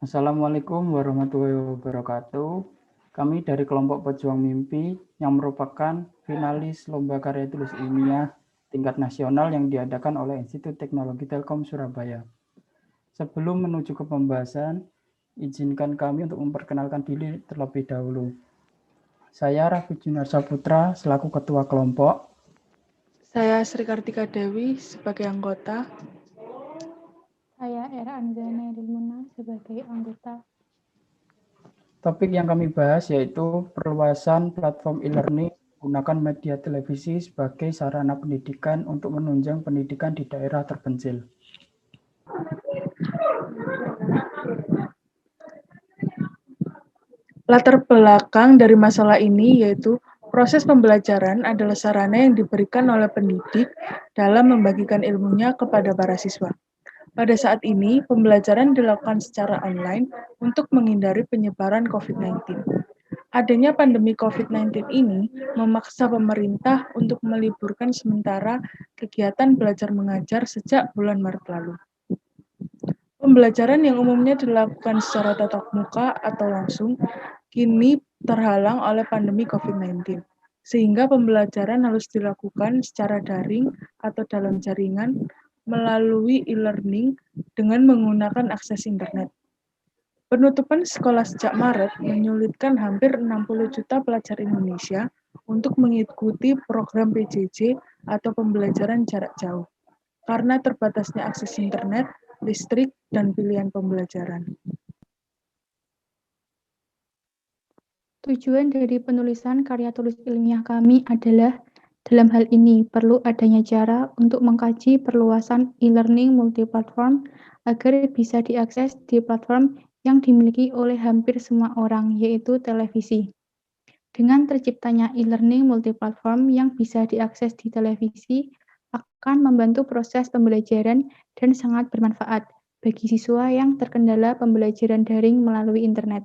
Assalamualaikum warahmatullahi wabarakatuh. Kami dari kelompok Pejuang Mimpi yang merupakan finalis Lomba Karya Tulis Ilmiah tingkat nasional yang diadakan oleh Institut Teknologi Telkom Surabaya. Sebelum menuju ke pembahasan, izinkan kami untuk memperkenalkan diri terlebih dahulu. Saya Raffi Junar Saputra selaku Ketua Kelompok. Saya Sri Kartika Dewi sebagai anggota. Saya Era Anzana Dilmuna sebagai anggota. Topik yang kami bahas yaitu perluasan platform e-learning menggunakan media televisi sebagai sarana pendidikan untuk menunjang pendidikan di daerah terpencil. Latar belakang dari masalah ini yaitu proses pembelajaran adalah sarana yang diberikan oleh pendidik dalam membagikan ilmunya kepada para siswa. Pada saat ini, pembelajaran dilakukan secara online untuk menghindari penyebaran COVID-19. Adanya pandemi COVID-19 ini memaksa pemerintah untuk meliburkan sementara kegiatan belajar mengajar sejak bulan Maret lalu. Pembelajaran yang umumnya dilakukan secara tatap muka atau langsung kini terhalang oleh pandemi COVID-19, sehingga pembelajaran harus dilakukan secara daring atau dalam jaringan melalui e-learning dengan menggunakan akses internet. Penutupan sekolah sejak Maret menyulitkan hampir 60 juta pelajar Indonesia untuk mengikuti program PJJ atau pembelajaran jarak jauh, karena terbatasnya akses internet, listrik, dan pilihan pembelajaran. Tujuan dari penulisan karya tulis ilmiah kami adalah dalam hal ini perlu adanya cara untuk mengkaji perluasan e-learning multiplatform agar bisa diakses di platform yang dimiliki oleh hampir semua orang, yaitu televisi. Dengan terciptanya e-learning multiplatform yang bisa diakses di televisi akan membantu proses pembelajaran dan sangat bermanfaat bagi siswa yang terkendala pembelajaran daring melalui internet.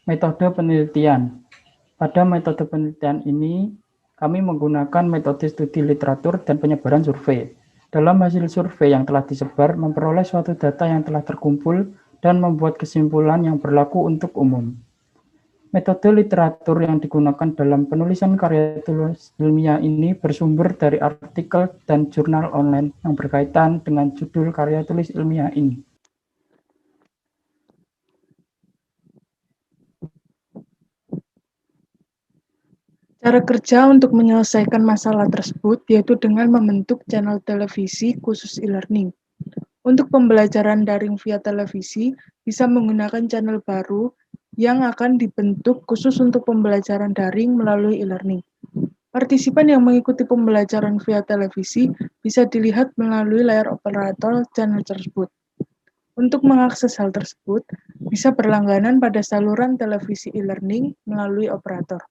Metode penelitian. Pada metode penelitian ini, kami menggunakan metode studi literatur dan penyebaran survei. Dalam hasil survei yang telah disebar, memperoleh suatu data yang telah terkumpul dan membuat kesimpulan yang berlaku untuk umum. Metode literatur yang digunakan dalam penulisan karya tulis ilmiah ini bersumber dari artikel dan jurnal online yang berkaitan dengan judul karya tulis ilmiah ini. Cara kerja untuk menyelesaikan masalah tersebut yaitu dengan membentuk channel televisi khusus e-learning. Untuk pembelajaran daring via televisi, bisa menggunakan channel baru yang akan dibentuk khusus untuk pembelajaran daring melalui e-learning. Partisipan yang mengikuti pembelajaran via televisi bisa dilihat melalui layar operator channel tersebut. Untuk mengakses hal tersebut, bisa berlangganan pada saluran televisi e-learning melalui operator.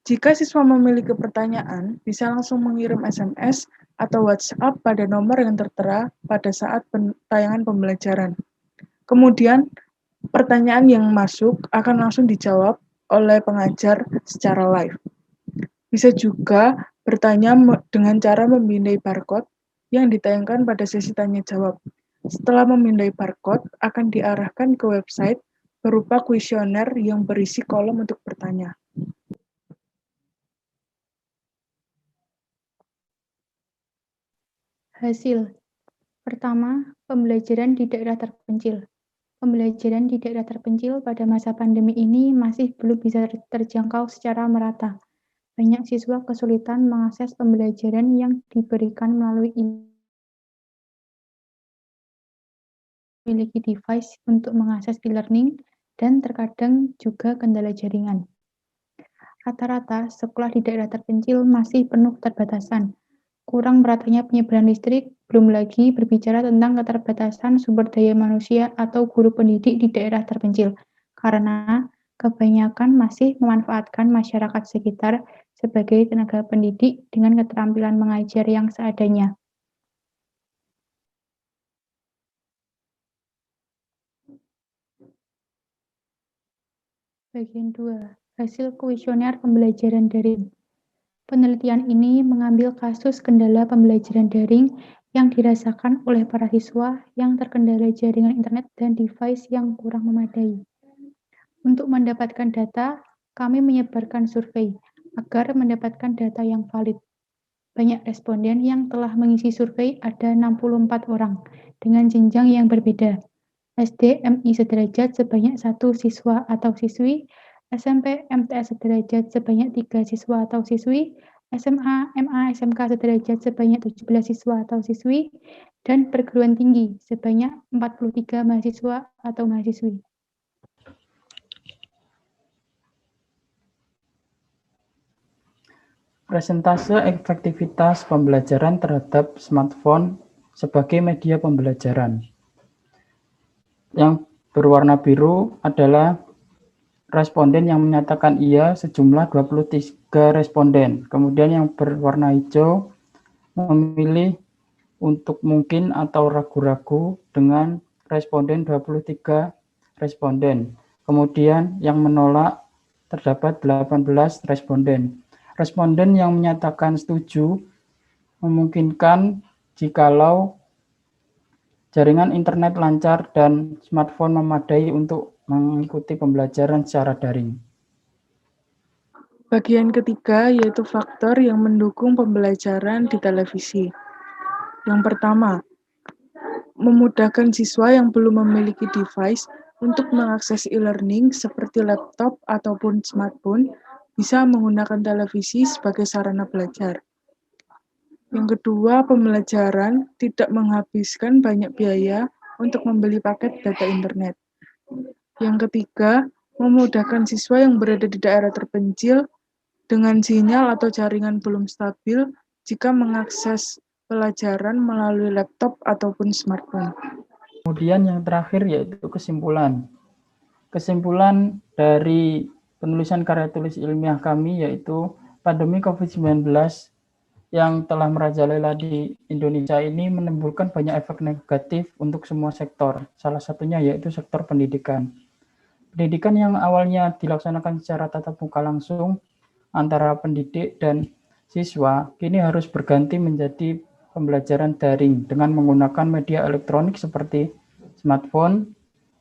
Jika siswa memiliki pertanyaan, bisa langsung mengirim SMS atau WhatsApp pada nomor yang tertera pada saat tayangan pembelajaran. Kemudian, pertanyaan yang masuk akan langsung dijawab oleh pengajar secara live. Bisa juga bertanya dengan cara memindai barcode yang ditayangkan pada sesi tanya jawab. Setelah memindai barcode, akan diarahkan ke website berupa kuesioner yang berisi kolom untuk bertanya. Hasil. Pertama, pembelajaran di daerah terpencil. Pembelajaran di daerah terpencil pada masa pandemi ini masih belum bisa terjangkau secara merata. Banyak siswa kesulitan mengakses pembelajaran yang diberikan melalui memiliki device untuk mengakses e-learning dan terkadang juga kendala jaringan. Rata-rata sekolah di daerah terpencil masih penuh keterbatasan. Kurang meratanya penyebaran listrik, belum lagi berbicara tentang keterbatasan sumber daya manusia atau guru pendidik di daerah terpencil, karena kebanyakan masih memanfaatkan masyarakat sekitar sebagai tenaga pendidik dengan keterampilan mengajar yang seadanya. Bagian 2. Hasil kuesioner pembelajaran daring. Penelitian ini mengambil kasus kendala pembelajaran daring yang dirasakan oleh para siswa yang terkendala jaringan internet dan device yang kurang memadai. Untuk mendapatkan data, kami menyebarkan survei agar mendapatkan data yang valid. Banyak responden yang telah mengisi survei ada 64 orang dengan jenjang yang berbeda. SD MI sederajat sebanyak 1 siswa atau siswi, SMP MTS sederajat sebanyak 3 siswa atau siswi, SMA MA SMK sederajat sebanyak 17 siswa atau siswi, dan perguruan tinggi sebanyak 43 mahasiswa atau mahasiswi. Persentase efektivitas pembelajaran terhadap smartphone sebagai media pembelajaran. Yang berwarna biru adalah responden yang menyatakan iya sejumlah 23 responden. Kemudian yang berwarna hijau memilih untuk mungkin atau ragu-ragu dengan responden 23 responden. Kemudian yang menolak terdapat 18 responden. Responden yang menyatakan setuju memungkinkan jikalau jaringan internet lancar dan smartphone memadai untuk mengikuti pembelajaran secara daring. Bagian ketiga yaitu faktor yang mendukung pembelajaran di televisi. Yang pertama, memudahkan siswa yang belum memiliki device untuk mengakses e-learning seperti laptop ataupun smartphone bisa menggunakan televisi sebagai sarana belajar. Yang kedua, pembelajaran tidak menghabiskan banyak biaya untuk membeli paket data internet. Yang ketiga, memudahkan siswa yang berada di daerah terpencil dengan sinyal atau jaringan belum stabil jika mengakses pelajaran melalui laptop ataupun smartphone. Kemudian yang terakhir yaitu kesimpulan. Kesimpulan dari penulisan karya tulis ilmiah kami yaitu pandemi COVID-19 yang telah merajalela di Indonesia ini menimbulkan banyak efek negatif untuk semua sektor. Salah satunya yaitu sektor pendidikan. Pendidikan yang awalnya dilaksanakan secara tatap muka langsung antara pendidik dan siswa, kini harus berganti menjadi pembelajaran daring dengan menggunakan media elektronik seperti smartphone,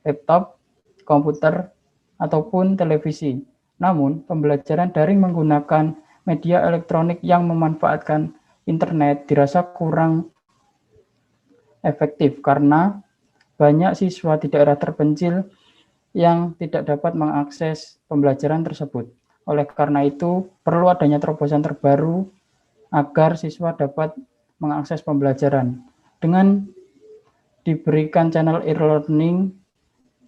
laptop, komputer, ataupun televisi. Namun, pembelajaran daring menggunakan media elektronik yang memanfaatkan internet dirasa kurang efektif karena banyak siswa di daerah terpencil yang tidak dapat mengakses pembelajaran tersebut. Oleh karena itu, perlu adanya terobosan terbaru agar siswa dapat mengakses pembelajaran. Dengan diberikan channel e-learning,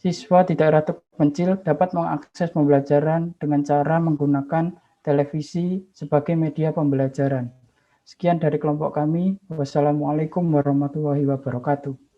siswa di daerah terpencil dapat mengakses pembelajaran dengan cara menggunakan televisi sebagai media pembelajaran. Sekian dari kelompok kami. Wassalamualaikum warahmatullahi wabarakatuh.